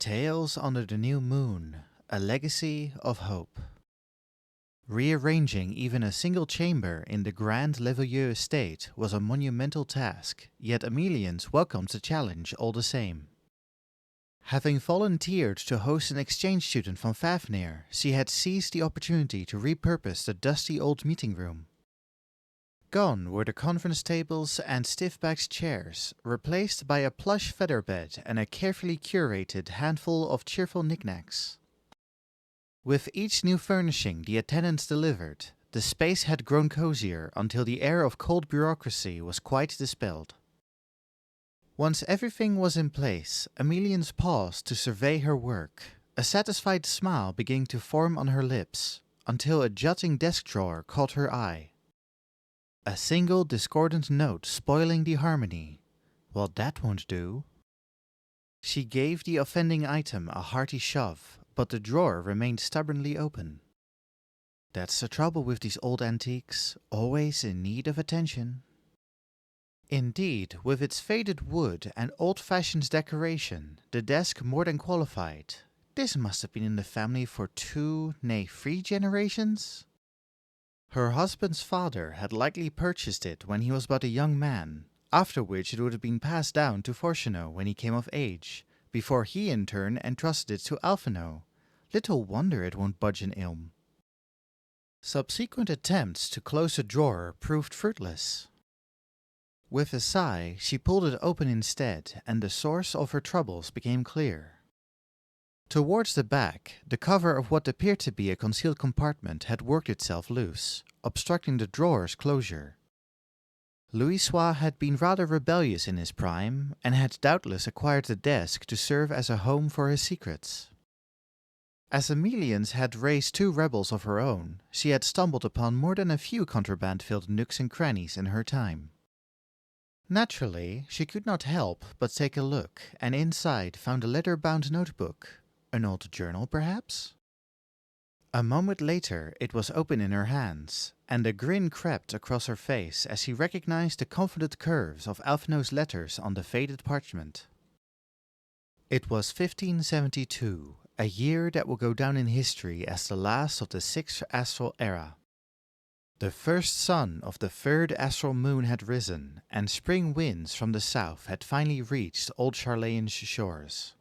Tales Under the New Moon, a Legacy of Hope. Rearranging even a single chamber in the Grand Leveilleux estate was a monumental task, yet Emilians welcomed the challenge all the same. Having volunteered to host an exchange student from Fafnir, she had seized the opportunity to repurpose the dusty old meeting room. Gone were the conference tables and stiff-backed chairs, replaced by a plush feather bed and a carefully curated handful of cheerful knickknacks. With each new furnishing the attendants delivered, the space had grown cozier until the air of cold bureaucracy was quite dispelled. Once everything was in place, Emilians paused to survey her work, a satisfied smile beginning to form on her lips, until a jutting desk drawer caught her eye. A single discordant note spoiling the harmony. Well, that won't do. She gave the offending item a hearty shove, but the drawer remained stubbornly open. That's the trouble with these old antiques, always in need of attention. Indeed, with its faded wood and old-fashioned decoration, the desk more than qualified. This must have been in the family for 2, nay 3 generations? Her husband's father had likely purchased it when he was but a young man, after which it would have been passed down to Fortuno when he came of age, before he in turn entrusted it to Alphino. Little wonder it won't budge an ilm. Subsequent attempts to close the drawer proved fruitless. With a sigh, she pulled it open instead, and the source of her troubles became clear. Towards the back, the cover of what appeared to be a concealed compartment had worked itself loose, obstructing the drawer's closure. Louisoix had been rather rebellious in his prime, and had doubtless acquired the desk to serve as a home for his secrets. As Emilians had raised 2 rebels of her own, she had stumbled upon more than a few contraband-filled nooks and crannies in her time. Naturally, she could not help but take a look, and inside found a leather-bound notebook. An old journal, perhaps? A moment later, it was open in her hands, and a grin crept across her face as she recognized the confident curves of Alphino's letters on the faded parchment. It was 1572, a year that will go down in history as the last of the 6th astral era. The first sun of the 3rd astral moon had risen, and spring winds from the south had finally reached old Charlayan's shores.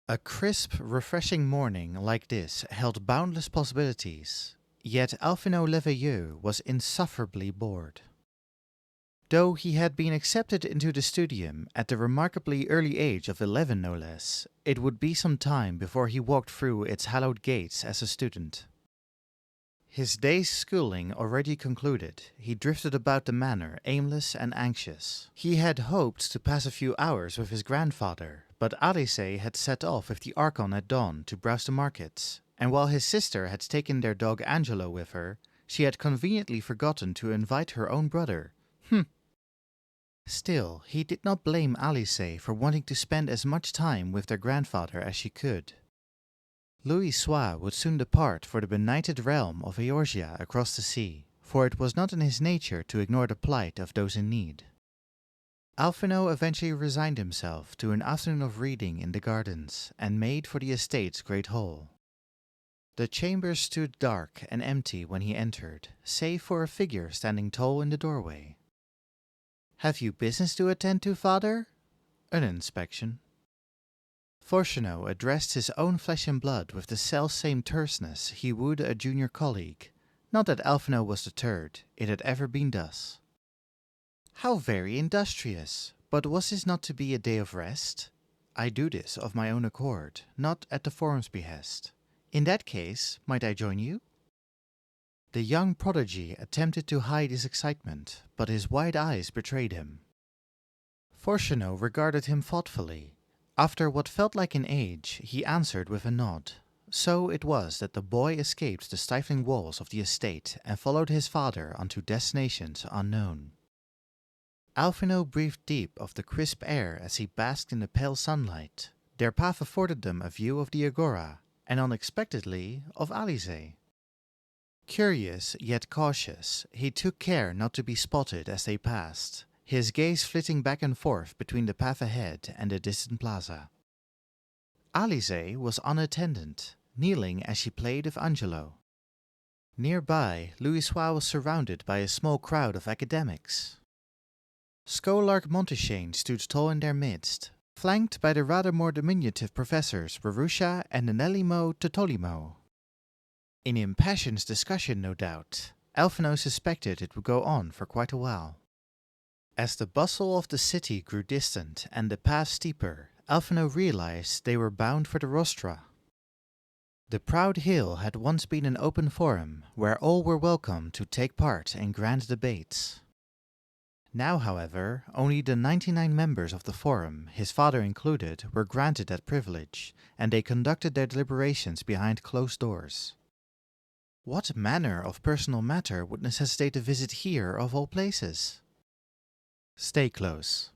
A crisp, refreshing morning like this held boundless possibilities, yet Alphino Leveilleux was insufferably bored. Though he had been accepted into the studium at the remarkably early age of 11 no less, it would be some time before he walked through its hallowed gates as a student. His day's schooling already concluded, he drifted about the manor aimless and anxious. He had hoped to pass a few hours with his grandfather, but Alice had set off with the Archon at dawn to browse the markets, and while his sister had taken their dog Angelo with her, she had conveniently forgotten to invite her own brother. Still, he did not blame Alice for wanting to spend as much time with their grandfather as she could. Louisoix would soon depart for the benighted realm of Eorgia across the sea, for it was not in his nature to ignore the plight of those in need. Alphino eventually resigned himself to an afternoon of reading in the gardens, and made for the estate's great hall. The chamber stood dark and empty when he entered, save for a figure standing tall in the doorway. "Have you business to attend to, father?" "An inspection." Fortuno addressed his own flesh and blood with the self-same terseness he would a junior colleague. Not that Alphino was deterred, it had ever been thus. "How very industrious! But was this not to be a day of rest? I do this of my own accord, not at the forum's behest. In that case, might I join you?" The young prodigy attempted to hide his excitement, but his wide eyes betrayed him. Fortuno regarded him thoughtfully. After what felt like an age, he answered with a nod. So it was that the boy escaped the stifling walls of the estate and followed his father onto destinations unknown. Alphino breathed deep of the crisp air as he basked in the pale sunlight. Their path afforded them a view of the agora, and unexpectedly of Alice. Curious yet cautious, he took care not to be spotted as they passed, his gaze flitting back and forth between the path ahead and the distant plaza. Alize was unattended, kneeling as she played with Angelo. Nearby, Louisoix was surrounded by a small crowd of academics. Scholark Montaigne stood tall in their midst, flanked by the rather more diminutive professors Rarusha and Anelimo Totolimo. In impassioned discussion, no doubt, Alphino suspected it would go on for quite a while. As the bustle of the city grew distant and the path steeper, Alphino realized they were bound for the rostra. The proud hill had once been an open forum where all were welcome to take part in grand debates. Now, however, only the 99 members of the forum, his father included, were granted that privilege, and they conducted their deliberations behind closed doors. What manner of personal matter would necessitate a visit here of all places? Stay close.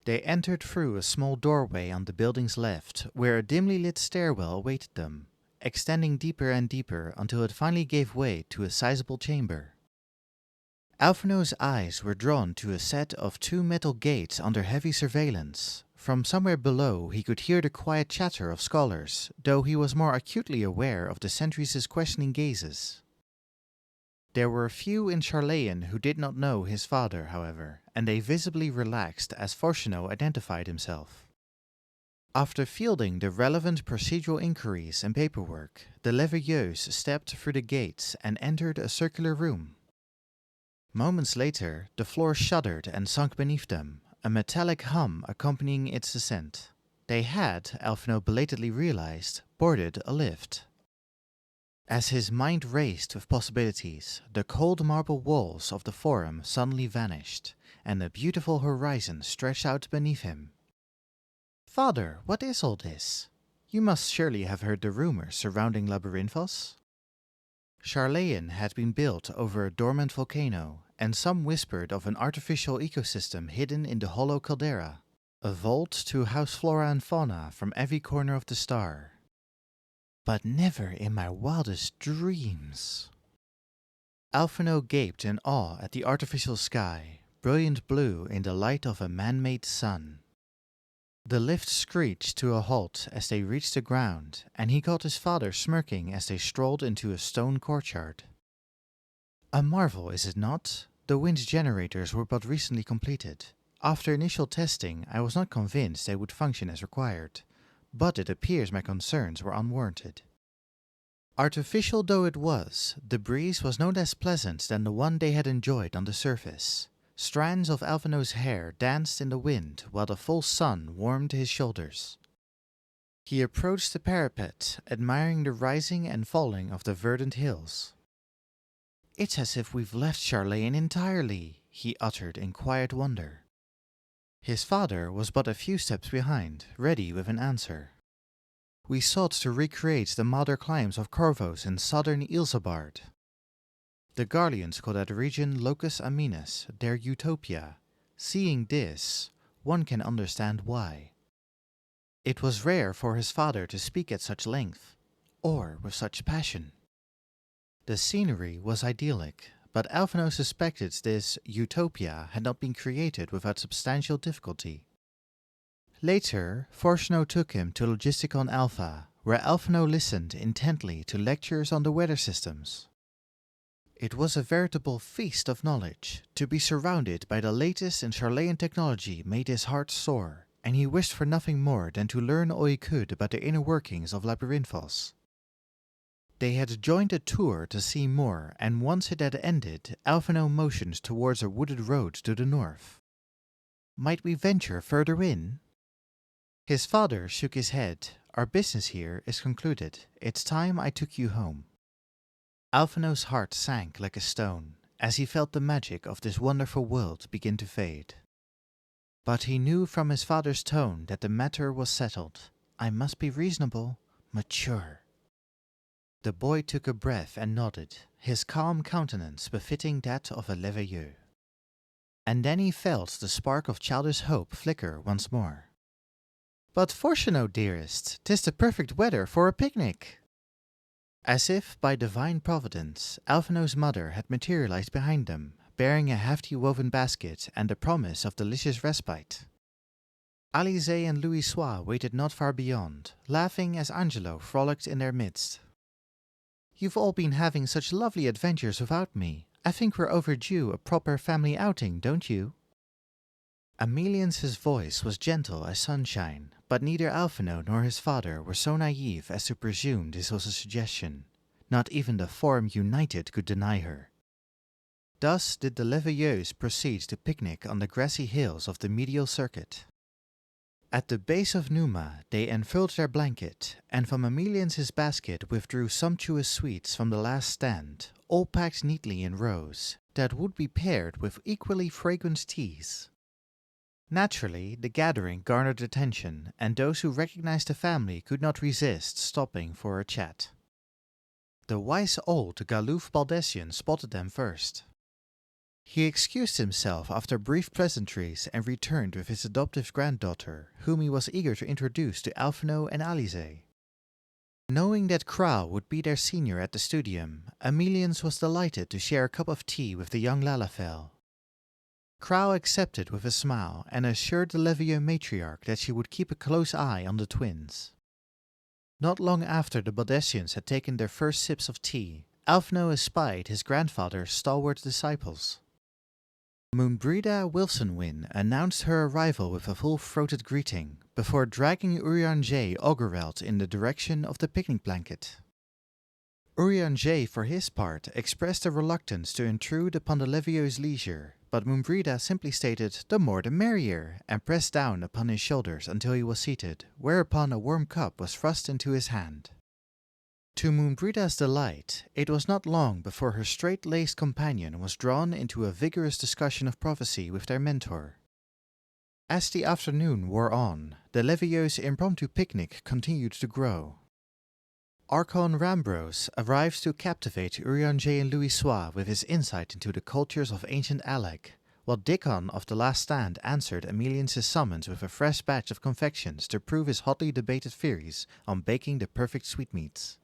They entered through a small doorway on the building's left, where a dimly lit stairwell awaited them, extending deeper and deeper until it finally gave way to a sizable chamber. Alphino's eyes were drawn to a set of 2 metal gates under heavy surveillance. From somewhere below he could hear the quiet chatter of scholars, though he was more acutely aware of the sentries' questioning gazes. There were few in Charlayan who did not know his father, however, and they visibly relaxed as Fortunato identified himself. After fielding the relevant procedural inquiries and paperwork, the Leveilleuse stepped through the gates and entered a circular room. Moments later, the floor shuddered and sunk beneath them, a metallic hum accompanying its descent. They had, Alphino belatedly realized, boarded a lift. As his mind raced with possibilities, the cold marble walls of the forum suddenly vanished, and a beautiful horizon stretched out beneath him. "Father, what is all this? You must surely have heard the rumors surrounding Labyrinthos?" Charlayan had been built over a dormant volcano, and some whispered of an artificial ecosystem hidden in the hollow caldera, a vault to house flora and fauna from every corner of the star. But never in my wildest dreams. Alphino gaped in awe at the artificial sky, brilliant blue in the light of a man-made sun. The lift screeched to a halt as they reached the ground, and he caught his father smirking as they strolled into a stone courtyard. A marvel, is it not? The wind generators were but recently completed. After initial testing, I was not convinced they would function as required, but it appears my concerns were unwarranted. Artificial though it was, the breeze was no less pleasant than the one they had enjoyed on the surface. Strands of Alphino's hair danced in the wind while the full sun warmed his shoulders. He approached the parapet, admiring the rising and falling of the verdant hills. "It's as if we've left Charlayan entirely," he uttered in quiet wonder. His father was but a few steps behind, ready with an answer. "We sought to recreate the milder climes of Corvos and southern Ilsabard. The Garleans call that region Locus Aminus, their utopia. Seeing this, one can understand why." It was rare for his father to speak at such length, or with such passion. The scenery was idyllic, but Alphino suspected this utopia had not been created without substantial difficulty. Later, Fortunato took him to Logisticon Alpha, where Alphino listened intently to lectures on the weather systems. It was a veritable feast of knowledge. To be surrounded by the latest in Charlayan technology made his heart soar, and he wished for nothing more than to learn all he could about the inner workings of Labyrinthos. They had joined a tour to see more, and once it had ended, Alphino motioned towards a wooded road to the north. "Might we venture further in?" His father shook his head. "Our business here is concluded. It's time I took you home." Alphino's heart sank like a stone, as he felt the magic of this wonderful world begin to fade. But he knew from his father's tone that the matter was settled. I must be reasonable, mature. The boy took a breath and nodded, his calm countenance befitting that of a Leveilleux. And then he felt the spark of childish hope flicker once more. "But Fortunato, dearest, 'tis the perfect weather for a picnic!" As if by divine providence, Alphino's mother had materialized behind them, bearing a hefty woven basket and the promise of delicious respite. Alice and Louisoix waited not far beyond, laughing as Angelo frolicked in their midst. "You've all been having such lovely adventures without me. I think we're overdue a proper family outing, don't you?" Emelian's voice was gentle as sunshine, but neither Alphino nor his father were so naive as to presume this was a suggestion. Not even the Forum United could deny her. Thus did the Leveilleuse proceed to picnic on the grassy hills of the medial circuit. At the base of Numa they unfurled their blanket, and from Emelian's basket withdrew sumptuous sweets from the last stand, all packed neatly in rows, that would be paired with equally fragrant teas. Naturally, the gathering garnered attention, and those who recognized the family could not resist stopping for a chat. The wise old Galouf Baldessian spotted them first. He excused himself after brief pleasantries and returned with his adoptive granddaughter, whom he was eager to introduce to Alphino and Alice. Knowing that Kral would be their senior at the studium, Emelians was delighted to share a cup of tea with the young Lalafell. Kral accepted with a smile and assured the Leveilleux matriarch that she would keep a close eye on the twins. Not long after the Baldessians had taken their first sips of tea, Alphino espied his grandfather's stalwart disciples. Moonbrida Wilsonwyn announced her arrival with a full-throated greeting, before dragging Urianger Augerelt in the direction of the picnic blanket. Urianger, for his part, expressed a reluctance to intrude upon the Leveille's leisure, but Moonbrida simply stated, "The more the merrier," and pressed down upon his shoulders until he was seated, whereupon a warm cup was thrust into his hand. To Moonbrida's delight, it was not long before her straight-laced companion was drawn into a vigorous discussion of prophecy with their mentor. As the afternoon wore on, the Leveille's impromptu picnic continued to grow. Archon Rambros arrived to captivate Urianger and Louisoix with his insight into the cultures of ancient Alec, while Dickon of the Last Stand answered Emelian's summons with a fresh batch of confections to prove his hotly debated theories on baking the perfect sweetmeats.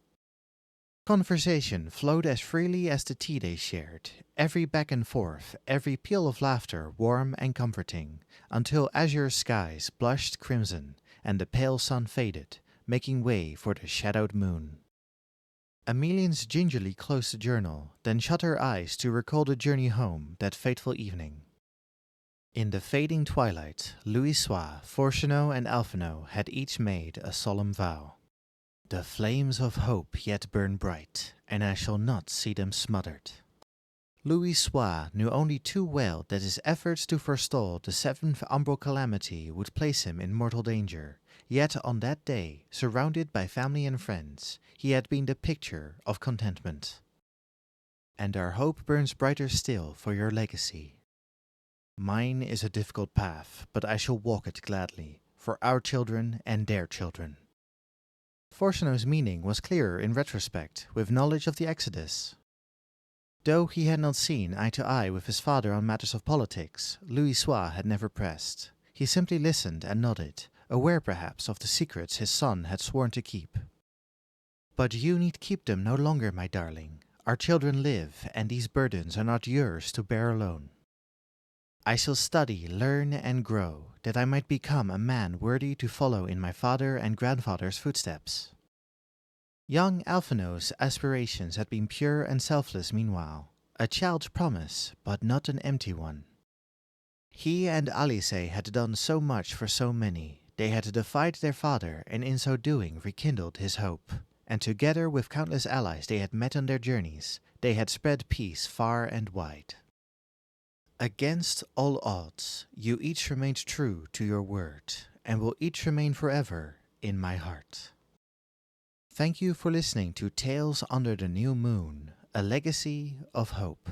Conversation flowed as freely as the tea they shared, every back and forth, every peal of laughter warm and comforting, until azure skies blushed crimson, and the pale sun faded, making way for the shadowed moon. Emelians gingerly closed the journal, then shut her eyes to recall the journey home that fateful evening. In the fading twilight, Louisoix, Fortunaud, and Alphino had each made a solemn vow. "The flames of hope yet burn bright, and I shall not see them smothered." Louisoix knew only too well that his efforts to forestall the seventh umbral calamity would place him in mortal danger, yet on that day, surrounded by family and friends, he had been the picture of contentment. "And our hope burns brighter still for your legacy. Mine is a difficult path, but I shall walk it gladly, for our children and their children." Fortunaud's meaning was clearer in retrospect, with knowledge of the Exodus. Though he had not seen eye to eye with his father on matters of politics, Louisoix had never pressed. He simply listened and nodded, aware perhaps of the secrets his son had sworn to keep. "But you need keep them no longer, my darling. Our children live, and these burdens are not yours to bear alone. I shall study, learn, and grow, that I might become a man worthy to follow in my father and grandfather's footsteps." Young Alphino's aspirations had been pure and selfless meanwhile, a child's promise, but not an empty one. He and Alice had done so much for so many. They had defied their father, and in so doing rekindled his hope, and together with countless allies they had met on their journeys, they had spread peace far and wide. Against all odds, you each remained true to your word, and will each remain forever in my heart. Thank you for listening to Tales Under the New Moon, a legacy of hope.